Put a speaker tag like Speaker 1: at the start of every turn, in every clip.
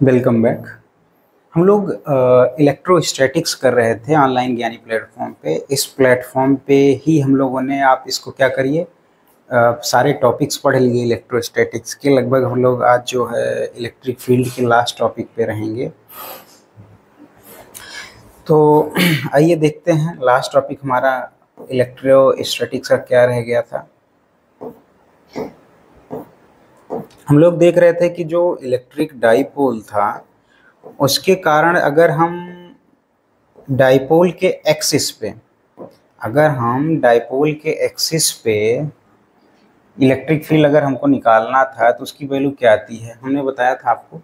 Speaker 1: Welcome back. हम लोग electrostatics कर रहे थे ऑनलाइन ज्ञानी प्लेटफॉर्म पे। इस प्लेटफॉर्म पे ही हम लोगों ने, आप इसको क्या करिए, सारे टॉपिक्स पढ़ लिए इलेक्ट्रोस्टैटिक्स के। लगभग हम लोग आज जो है इलेक्ट्रिक फील्ड के लास्ट टॉपिक पे रहेंगे। तो आइए देखते हैं लास्ट टॉपिक हमारा इलेक्ट्रोस्टैटिक्स का क्या रह गया था। हम लोग देख रहे थे कि जो इलेक्ट्रिक डाइपोल था उसके कारण अगर हम डाइपोल के एक्सिस पे इलेक्ट्रिक फील्ड अगर हमको निकालना था तो उसकी वैल्यू क्या आती है। हमने बताया था आपको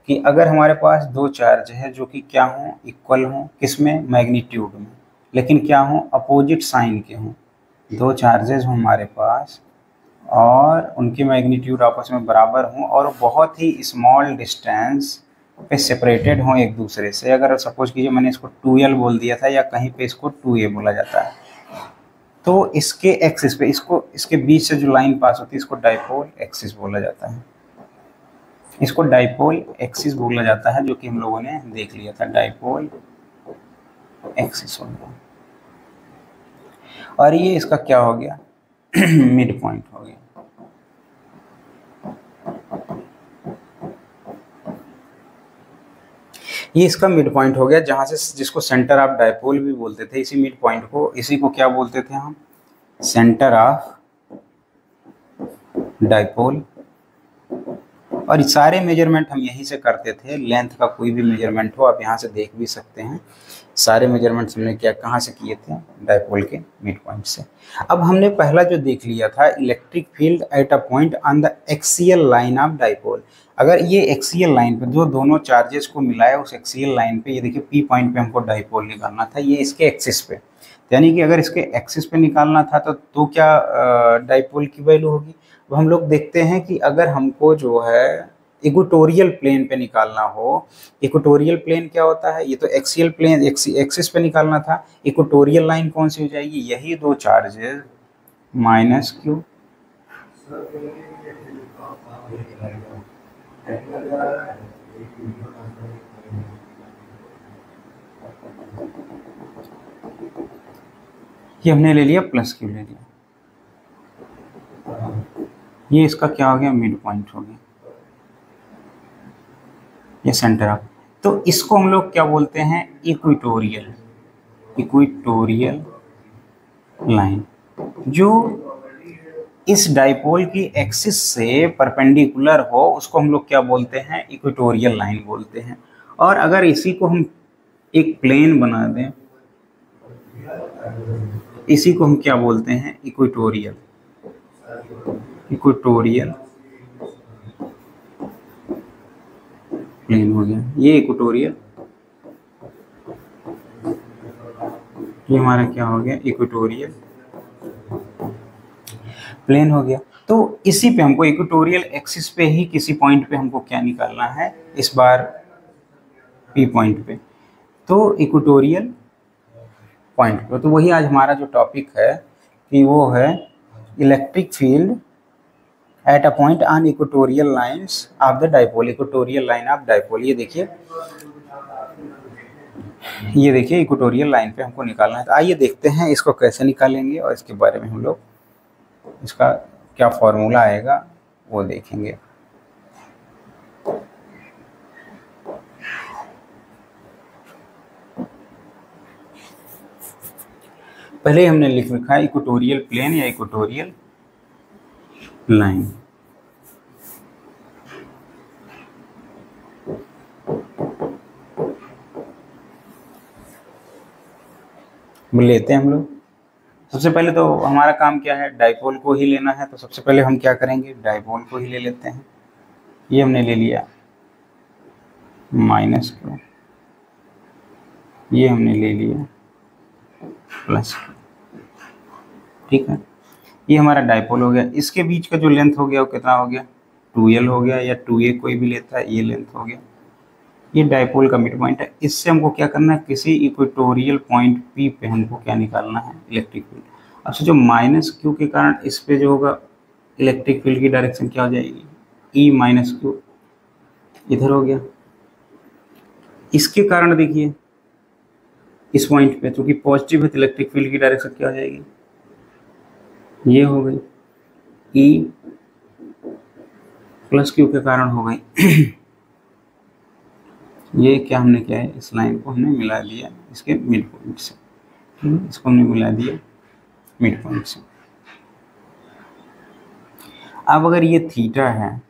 Speaker 1: कि अगर हमारे पास दो चार्ज है जो कि क्या हों, इक्वल हों, किसमें, मैग्नीट्यूड में, लेकिन क्या हों, अपोजिट साइन के हों। दो चार्जेस हों हमारे पास और उनके मैग्नीट्यूड आपस में बराबर हों और बहुत ही स्मॉल डिस्टेंस पे सेपरेटेड हों एक दूसरे से। अगर सपोज कीजिए मैंने इसको 2L बोल दिया था या कहीं पे इसको 2A बोला जाता है, तो इसके एक्सिस पे इसके बीच से जो लाइन पास होती है इसको डाइपोल एक्सिस बोला जाता है। इसको डाइपोल एक्सिस बोला जाता है, जो कि हम लोगों ने देख लिया था, डाइपोल एक्सिस हो गया। और ये इसका क्या हो गया मिड पॉइंट हो गया। ये इसका मिड पॉइंट हो गया, जहां से जिसको सेंटर ऑफ डाइपोल भी बोलते थे। इसी मिड पॉइंट को, इसी को क्या बोलते थे हम, सेंटर ऑफ डाइपोल। और सारे मेजरमेंट हम यहीं से करते थे। लेंथ का कोई भी मेजरमेंट हो आप यहाँ से देख भी सकते हैं। सारे मेजरमेंट्स हमने क्या कहाँ से किए थे, डाइपोल के मिड पॉइंट से। अब हमने पहला जो देख लिया था, electric field at a point on the axial line of dipole. अगर ये एक्सियल लाइन पे जो दोनों चार्जेस को मिलाया, उस एक्सियल लाइन पे, ये देखिए पी पॉइंट पे हमको डाइपोल निकालना था, ये इसके एक्सिस पे, यानी कि अगर इसके एक्सिस पे निकालना था तो क्या डाइपोल की वैल्यू होगी। अब हम लोग देखते हैं कि अगर हमको जो है इक्वेटोरियल प्लेन पे निकालना हो, इक्वेटोरियल प्लेन क्या होता है, ये तो एक्सियल प्लेन एक्सिस पे निकालना था। इक्वेटोरियल लाइन कौन सी हो जाएगी, यही दो चार्जेस माइनस क्यू, ये हमने ले लिया प्लस क्यू ले लिया। ये इसका क्या हो गया, मिड पॉइंट हो गया, ये सेंटर ऑफ। तो इसको हम लोग क्या बोलते हैं, इक्वेटोरियल लाइन। जो इस डाइपोल की एक्सिस से परपेंडिकुलर हो उसको हम लोग क्या बोलते हैं, इक्वेटोरियल लाइन बोलते हैं। और अगर इसी को हम एक प्लेन बना दें, इसी को हम क्या बोलते हैं, इक्वेटोरियल प्लेन हो गया। ये इक्वेटोरियल, ये हमारा क्या हो गया, इक्वेटोरियल प्लेन हो गया। तो इसी पे हमको इक्वेटोरियल एक्सिस पे ही किसी पॉइंट पे हमको क्या निकालना है, इस बार पी पॉइंट पे, तो इक्वेटोरियल पॉइंट पे। तो वही आज हमारा जो टॉपिक है कि वो है electric field at a point on equatorial lines of the dipole, equatorial line of dipole. ये देखिए इक्वेटोरियल लाइन पे हमको निकालना है। तो आइए देखते हैं इसको कैसे निकालेंगे और इसके बारे में हम लोग, इसका क्या फॉर्मूला आएगा वो देखेंगे। पहले हमने लिख रखा है इक्वेटोरियल प्लेन या इक्वेटोरियल लाइन। लेते हैं हम लोग। सबसे पहले तो हमारा काम क्या है, डाइपोल को ही लेना है। तो सबसे पहले हम क्या करेंगे, डाइपोल को ही ले लेते हैं। ये हमने ले लिया माइनस क्यू, ये हमने ले लिया प्लस क्यू, ठीक है। ये हमारा डाइपोल हो गया। इसके बीच का जो लेंथ हो गया वो कितना हो गया, 2L हो गया, या 2A कोई भी लेता है, ये लेंथ हो गया। ये डाइपोल का मिड पॉइंट है। इससे हमको क्या करना है, किसी इक्वेटोरियल पॉइंट P पे हमको क्या निकालना है, इलेक्ट्रिक फील्ड। अब सोचो माइनस क्यू के कारण इस पे जो होगा इलेक्ट्रिक फील्ड की डायरेक्शन क्या हो जाएगी, E माइनस क्यू, इधर हो गया। इसके कारण देखिए इस पॉइंट पे चूंकि पॉजिटिव है तो इलेक्ट्रिक फील्ड की डायरेक्शन क्या हो जाएगी, ये हो गई ई प्लस क्यू के कारण हो गई। ये क्या हमने किया है, इस लाइन को हमने मिला दिया इसके मिड पॉइंट से, इसको हमने मिला दिया मिड पॉइंट से। अब अगर ये थीटा है,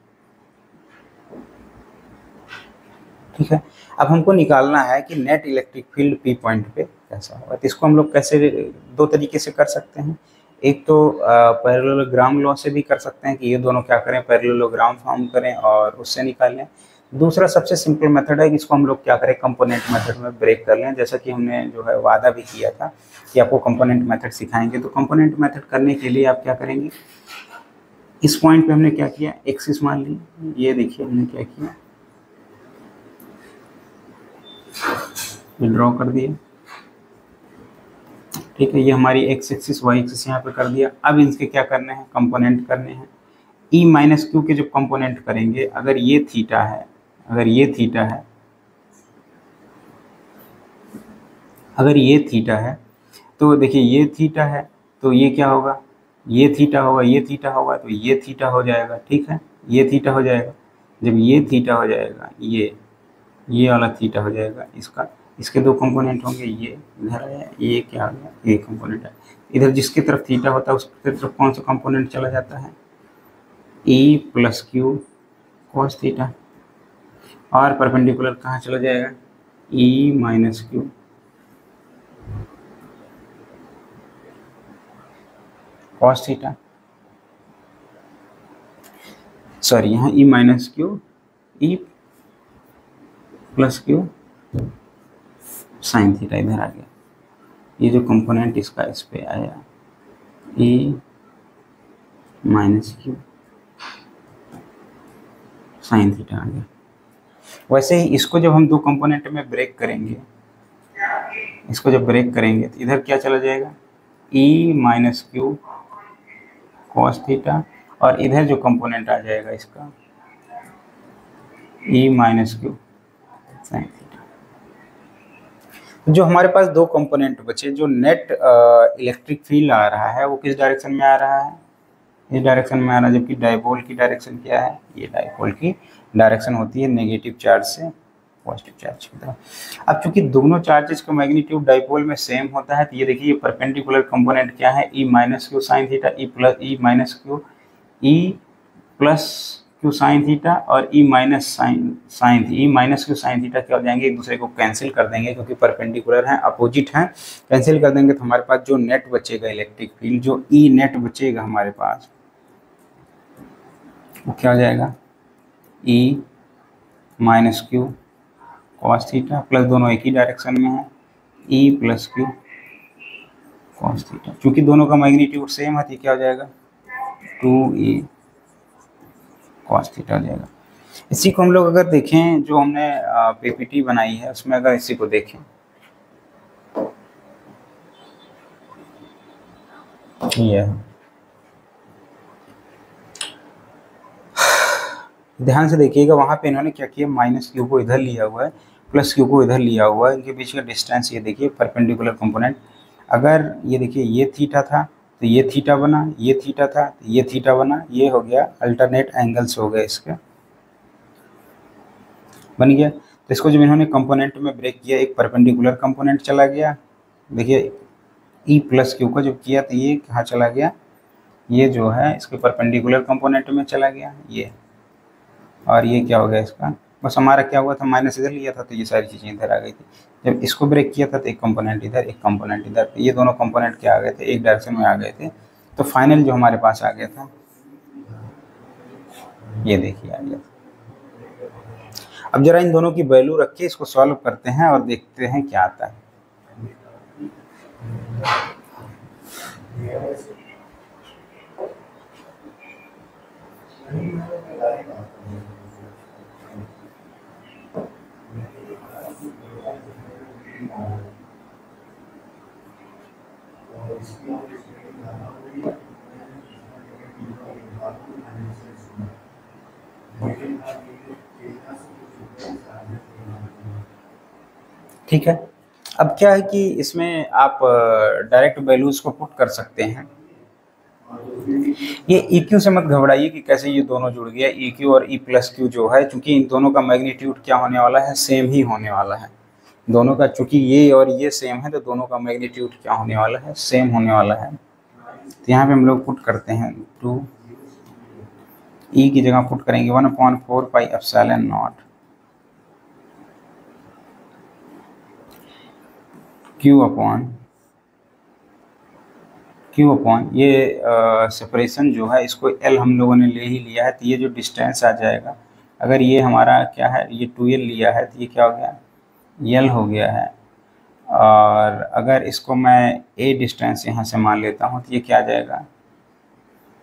Speaker 1: ठीक है, अब हमको निकालना है कि net electric field P point पे कैसा होगा। तो इसको हम लोग कैसे, दो तरीके से कर सकते हैं। एक तो पैरेललोग्राम लॉ से भी कर सकते हैं कि ये दोनों क्या करें, पैरेललोग्राम फॉर्म करें और उससे निकालें। दूसरा सबसे सिंपल मेथड है कि इसको हम लोग क्या करें, कंपोनेंट मेथड में ब्रेक कर लें, जैसा कि हमने जो है वादा भी किया था कि आपको कंपोनेंट मेथड सिखाएंगे। तो कंपोनेंट मेथड करने के लिए आप क्या करेंगे, इस पॉइंट पे हमने क्या किया, एक्सिस मान ली, ये देखिए हमने क्या किया, ड्रॉ कर दिया, ठीक है, ये हमारी एक्स एक्सिस वाई एक्सिस यहाँ पे कर दिया। अब इनके क्या करने हैं, कंपोनेंट करने हैं। ई माइनस क्यू के जब कंपोनेंट करेंगे, अगर ये थीटा है, अगर ये थीटा है, अगर ये थीटा है तो देखिए ये थीटा है तो ये क्या होगा, ये थीटा होगा, ये थीटा होगा तो ये थीटा हो जाएगा, ठीक है, ये थीटा हो जाएगा। जब ये थीटा हो जाएगा, ये वाला थीटा हो जाएगा इसका, इसके दो कंपोनेंट होंगे, ये इधर है, ये क्या हो गया, ये कंपोनेंट है। इधर जिसकी तरफ थीटा होता है उसकी तरफ कौन सा कंपोनेंट चला जाता है, e plus q cos theta, और परपेंडिकुलर कहाँ चला जाएगा, e minus q cos theta, sorry यहाँ e minus q, e plus q sine theta इधर आ गया। ये जो कंपोनेंट इसका इस पे आया, ई माइनस क्यू साइन थीटा आ गया। वैसे ही इसको जब हम दो कंपोनेंट में ब्रेक करेंगे, इसको जब ब्रेक करेंगे तो इधर क्या चला जाएगा, e minus q cos theta, और इधर जो कंपोनेंट आ जाएगा इसका ई माइनस क्यू साइन थीटा। जो हमारे पास दो कंपोनेंट बचे, जो नेट इलेक्ट्रिक फील्ड आ रहा है वो किस डायरेक्शन में आ रहा है, इस डायरेक्शन में आ रहा है, जबकि डायपोल की डायरेक्शन क्या है, ये डायपोल की डायरेक्शन होती है नेगेटिव चार्ज से पॉजिटिव चार्ज की तरफ। अब चूंकि दोनों चार्जेस का मैग्नीट्यूड डायपोल में सेम होता है तो ये देखिए, ये परपेंडिकुलर कंपोनेंट क्या है, e minus q sine theta, e minus q, e plus q sine theta और e minus e minus q sine theta क्या हो जाएंगे, एक दूसरे को कैंसिल कर देंगे क्योंकि परपेंडिकुलर हैं, अपोजिट हैं, कैंसिल कर देंगे तो हमारे पास जो नेट बचेगा इलेक्ट्रिक फील्ड, जो ई नेट बचेगा हमारे पास, वो क्या हो जाएगा, e minus q cos theta plus, दोनों एक ही डायरेक्शन में है, e plus q cos theta. क्योंकि दोनों का मैग्नीट्यूड सेम है तो क्या हो जाएगा, 2e कॉस थीटा हो जाएगा। इसी को हम लोग अगर देखें, जो हमने पीपीटी बनाई है उसमें अगर इसी को देखें, ये ध्यान से देखिएगा, वहाँ पे इन्होंने क्या किया, माइनस क्यू को इधर लिया हुआ है, प्लस क्यू को इधर लिया हुआ है, इनके बीच का डिस्टेंस ये देखिए परपेंडिकुलर कंपोनेंट। अगर ये देखिए ये थीटा था तो ये थीटा बना, ये थीटा था तो ये थीटा बना, ये हो गया अल्टरनेट एंगल्स हो गए, इसके बन गया। तो इसको जब इन्होंने कंपोनेंट में ब्रेक किया, एक परपेंडिकुलर कंपोनेंट चला गया, देखिए ई प्लस क्यू को जब किया तो ये कहाँ चला गया, ये जो है इसके परपेंडिकुलर कंपोनेंट में चला गया ये, और ये क्या हो गया इसका, बस हमारा क्या हुआ था, माइनस इधर लिया था तो ये सारी चीज़ें इधर आ गई थी। जब इसको ब्रेक किया था तो एक कंपोनेंट इधर, एक कंपोनेंट इधर, तो ये दोनों कंपोनेंट क्या आ गए थे, एक डायरेक्शन में आ गए थे। तो फाइनल जो हमारे पास आ गया था, ये देखिए आ गया था। अब जरा इन दोनों की वैल्यू रख के इसको सॉल्व करते हैं और देखते हैं क्या आता है। ठीक है। अब क्या है कि इसमें आप डायरेक्ट वैल्यूज को पुट कर सकते हैं। ये EQ से मत घबराइए कि कैसे ये दोनों जुड़ गया, EQ और E+Q जो है, चूंकि इन दोनों का मैग्नीट्यूड क्या होने वाला है, सेम ही होने वाला है दोनों का, चूंकि ये और ये सेम है तो दोनों का मैग्नीट्यूड क्या होने वाला है, सेम होने वाला है। तो यहाँ पे हम लोग पुट करते हैं 2 E की जगह पुट करेंगे 1/4 pi epsilon naught Q upon ये सेपरेशन जो है इसको L हम लोगों ने ले ही लिया है, तो ये जो डिस्टेंस आ जाएगा, अगर ये हमारा क्या है, ये 2L लिया है तो ये क्या हो गया, L हो गया है। और अगर इसको मैं A डिस्टेंस यहाँ से मान लेता हूँ तो ये क्या आ जाएगा,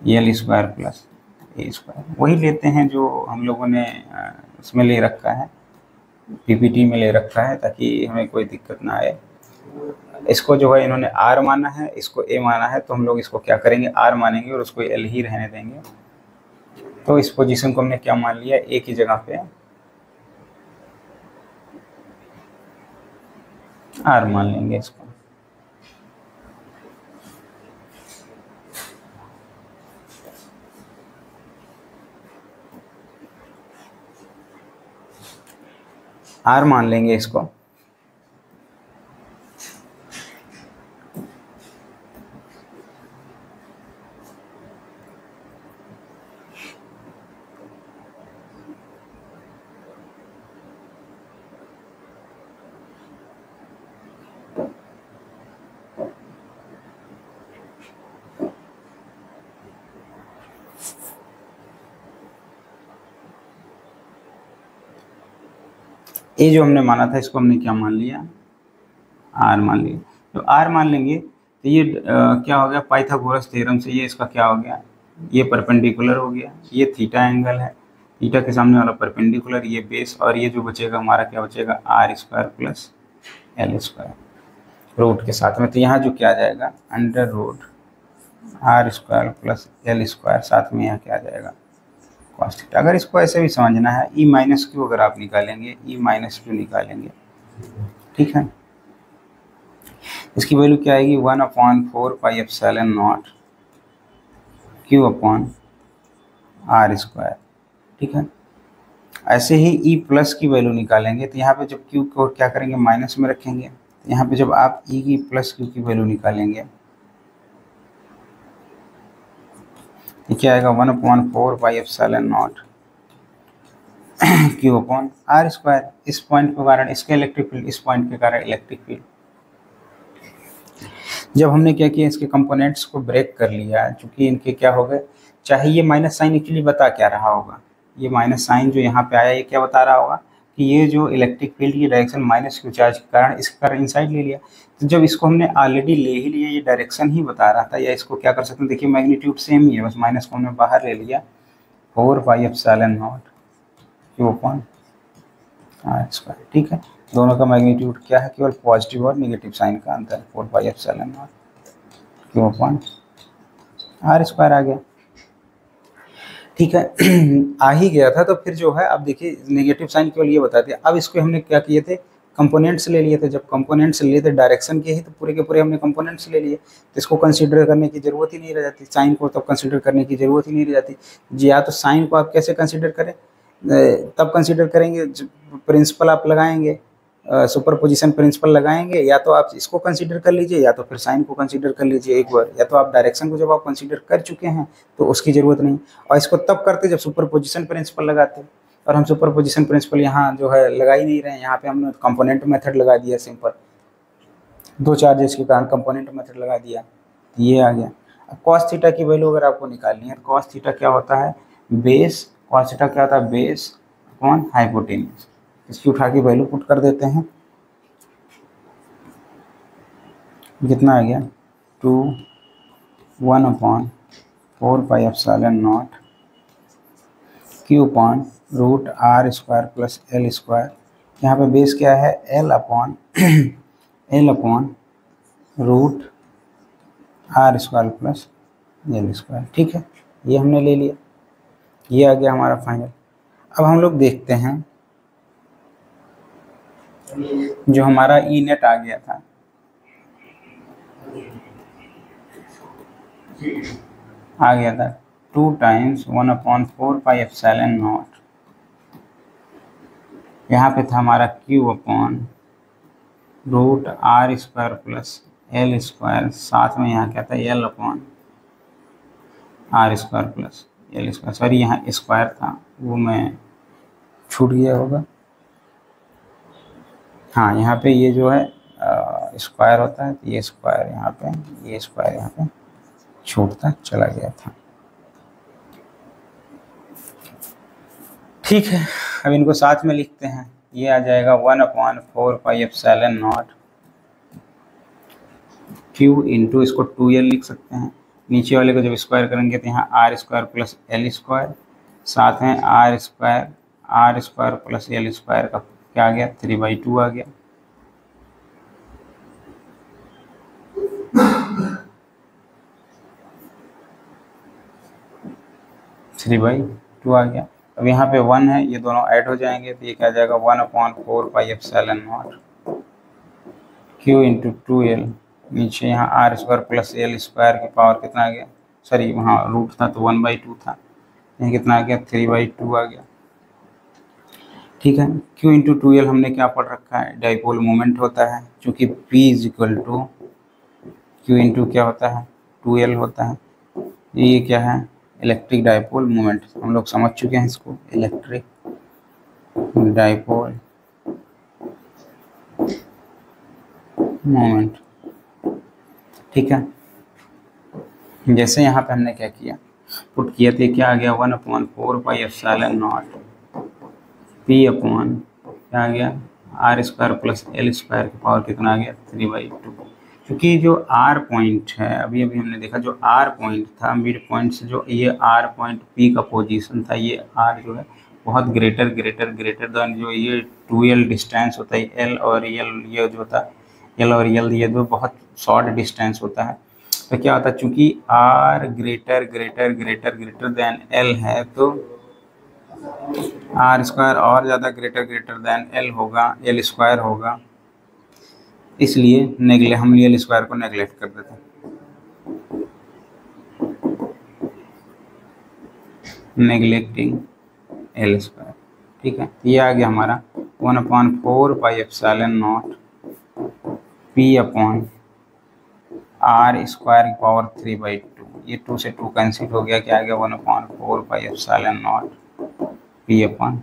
Speaker 1: L² प्लस A²। वही लेते हैं जो हम लोगों ने उसमें ले रखा है, PPT में ले रखा है, ताकि हमें कोई दिक्कत ना आए। इसको जो है इन्होंने R माना है, इसको A माना है, तो हम लोग इसको क्या करेंगे, R मानेंगे और उसको L ही रहने देंगे। तो इस पोजीशन को हमने क्या मान लिया, A की जगह पे R मान लेंगे इसको। R मान लेंगे इसको। ए जो हमने माना था इसको हमने क्या मान लिया, R मान लिया। तो R मान लेंगे तो ये क्या हो गया, पाइथागोरस थ्योरम से ये इसका क्या हो गया, ये परपेंडिकुलर हो गया, ये थीटा एंगल है, थीटा के सामने वाला परपेंडिकुलर, ये बेस, और ये जो बचेगा हमारा क्या बचेगा, R² प्लस L² रूट के साथ में। तो यहाँ जो क्या आ जाएगा, under root R² plus L² साथ में यहाँ क्या आ जाएगा, cos थीटा। अगर इसको ऐसे भी समझना है, E-Q अगर आप निकालेंगे, E-Q निकालेंगे, ठीक है, इसकी वैल्यू क्या आएगी, 1/4 pi epsilon naught Q upon R², ठीक है। ऐसे ही E+ की वैल्यू निकालेंगे, तो यहाँ पे जब Q को क्या करेंगे, माइनस में रखेंगे, तो यहाँ पे जब आप E की +Q की वैल्यू निकालेंगे, ये क्या आएगा, 1/4 pi epsilon naught Q upon R²। इस पॉइंट के कारण इसके इलेक्ट्रिक फील्ड, इस पॉइंट के कारण इलेक्ट्रिक फील्ड। जब हमने क्या किया, इसके कंपोनेंट्स को ब्रेक कर लिया, चूंकि इनके क्या हो गए, चाहे ये माइनस साइन एक्चुअली बता क्या रहा होगा, ये माइनस साइन जो यहाँ पे आया ये क्या बता रहा होगा कि ये जो इलेक्ट्रिक फील्ड की डायरेक्शन -Q चार्ज के कारण, इसके कारण इनसाइड ले लिया। तो जब इसको हमने ऑलरेडी ले ही लिया, ये डायरेक्शन ही बता रहा था, या इसको क्या कर सकते हैं, देखिए मैग्नीट्यूड सेम ही है, बस माइनस को हमने बाहर ले लिया, 4 पाई epsilon naught Q upon R², ठीक है। दोनों का मैग्नीट्यूड क्या है, केवल पॉजिटिव और नेगेटिव साइन का अंतर, 4 पाई epsilon naught Q upon R² आ गया, ठीक है। आ ही गया था, तो फिर जो है अब देखिए नेगेटिव साइन केवल ये बताते हैं। अब इसको हमने क्या किए थे, कंपोनेंट्स ले लिए थे, जब कंपोनेंट्स लिए थे डायरेक्शन के ही, तो पूरे के पूरे हमने कंपोनेंट्स ले लिए, तो इसको कंसीडर करने की जरूरत ही नहीं रह जाती, साइन को तब कंसीडर करने की जरूरत ही नहीं रह जाती जी। या तो साइन को आप कैसे कंसीडर करें, तब कंसीडर करेंगे प्रिंसिपल आप लगाएंगे, सुपर पोजिशन प्रिंसिपल लगाएंगे, या तो आप इसको कंसीडर कर लीजिए, या तो फिर साइन को कंसीडर कर लीजिए एक बार, या तो आप डायरेक्शन को जब आप कंसीडर कर चुके हैं तो उसकी ज़रूरत नहीं। और इसको तब करते जब सुपर पोजिशन प्रिंसिपल लगाते, और हम सुपर पोजिशन प्रिंसिपल यहाँ जो है लगा ही नहीं रहे हैं, यहाँ पे हमने कंपोनेंट मेथड लगा दिया, सिंपल दो चार्जेस के कारण कंपोनेंट मेथड लगा दिया, ये आ गया। अब कॉस थीटा की वैल्यू अगर आपको निकालनी है, कॉस थीटा क्या होता है, बेस, कॉस थीटा क्या होता है, बेस अपॉन हाइपोटेन्यूज। इसकी उठा के वैल्यू पुट कर देते हैं, कितना आ गया, 2 1/4 pi epsilon naught Q upon root R² plus L²। यहाँ पे बेस क्या है, L upon root R² plus L², ठीक है, ये हमने ले लिया, ये आ गया हमारा फाइनल। अब हम लोग देखते हैं जो हमारा ई नेट आ गया था, आ गया था 2 टाइम्स 1/4 पाई एप्सिलॉन नॉट। यहाँ पे था हमारा Q upon root R square plus L square, साथ में यहाँ क्या था L upon R square plus L square, sorry यहाँ स्क्वायर था वो मैं छूट गया होगा। हाँ, यहाँ पे ये जो है स्क्वायर होता है, तो ये स्क्वायर यहाँ पे, ये स्क्वायर यहाँ पे छूटता चला गया था। ठीक है, अब इनको साथ में लिखते हैं। ये आ जाएगा 1/4 pi epsilon naught Q into, इसको 2L लिख सकते हैं। नीचे वाले को जब स्क्वायर करेंगे तो यहाँ R square plus L square, साथ में R square plus L square का क्या आ गया 3/2 आ गया। थ्री बाई टू आ गया। अब यहाँ पे 1 है, ये दोनों ऐड हो जाएंगे तो ये क्या आ जाएगा 1/4 pi epsilon naught Q into 2L, नीचे यहाँ R square plus L square की पावर कितना आ गया, सॉरी वहाँ रूट था तो 1/2 था, यहाँ कितना आ गया 3/2 आ गया। ठीक है, Q इंटू 2L हमने क्या पढ़ रखा है, डाइपोल मोमेंट होता है, चूँकि P is equal to Q into क्या होता है 2L होता है। ये क्या है, इलेक्ट्रिक डाइपोल मोमेंट, हम लोग समझ चुके हैं इसको, इलेक्ट्रिक डाइपोल मोमेंट। ठीक है, जैसे यहाँ पे हमने क्या किया, पुट किया तो क्या आ गया 1/4 pi epsilon naught P upon क्या आ गया R square plus L square की पावर कितना आ गया 3/2। क्योंकि जो R पॉइंट है, अभी अभी हमने देखा जो R पॉइंट था, मिड पॉइंट से जो ये R पॉइंट P का पोजीशन था, ये R जो है बहुत ग्रेटर देन जो ये 2L डिस्टेंस होता है, L और L, ये जो होता है L और L, ये दो बहुत शॉर्ट डिस्टेंस होता है। तो क्या होता है, चूँकि R ग्रेटर देन L है तो R स्क्वायर और ज़्यादा ग्रेटर देन L होगा, L स्क्वायर होगा, इसलिए हम L स्क्वायर को नेगलेक्ट कर देते हैं, नेगलेक्टिंग L स्क्वायर। ठीक है, ये आ गया हमारा 1/4 pi epsilon naught P upon R square की पावर 3/2, ये 2 से 2 कैंसिल हो गया, क्या आ गया 1/4 pi epsilon naught P upon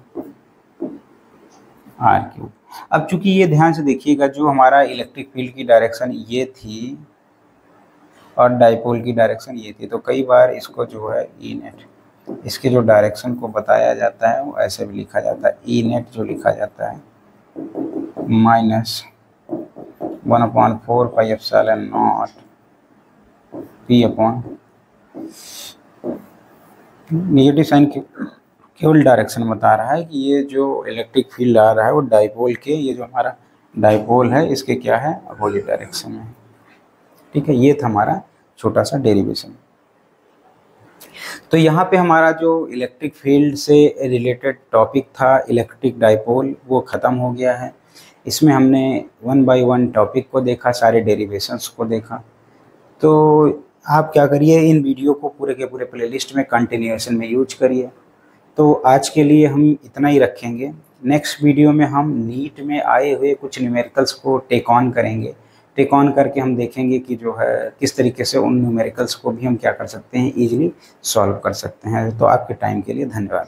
Speaker 1: R cube. अब चूंकि ये ध्यान से देखिएगा, जो हमारा इलेक्ट्रिक फील्ड की डायरेक्शन ये थी और डाइपोल की डायरेक्शन ये थी, तो कई बार इसको जो है ई नेट, इसके जो डायरेक्शन को बताया जाता है वो ऐसे भी लिखा जाता है, ई नेट जो लिखा जाता है minus 1/4 pi epsilon naught P upon, negative sign केवल डायरेक्शन बता रहा है कि ये जो इलेक्ट्रिक फील्ड आ रहा है वो डाइपोल के, ये जो हमारा डाइपोल है इसके क्या है अपोजिट डायरेक्शन में है। ठीक है, ये था हमारा छोटा सा डेरिवेशन। तो यहाँ पे हमारा जो इलेक्ट्रिक फील्ड से रिलेटेड टॉपिक था इलेक्ट्रिक डाइपोल, वो ख़त्म हो गया है। इसमें हमने 1 बाय 1 टॉपिक को देखा, सारे डेरिवेशंस को देखा। तो आप क्या करिए, इन वीडियो को पूरे के पूरे प्लेलिस्ट में कंटिन्यूएशन में यूज करिए। तो आज के लिए हम इतना ही रखेंगे। नेक्स्ट वीडियो में हम नीट में आए हुए कुछ न्यूमेरिकल्स को टेक ऑन करेंगे। टेक ऑन करके हम देखेंगे कि जो है किस तरीके से उन न्यूमेरिकल्स को भी हम क्या कर सकते हैं, ईजिली सॉल्व कर सकते हैं। तो आपके टाइम के लिए धन्यवाद।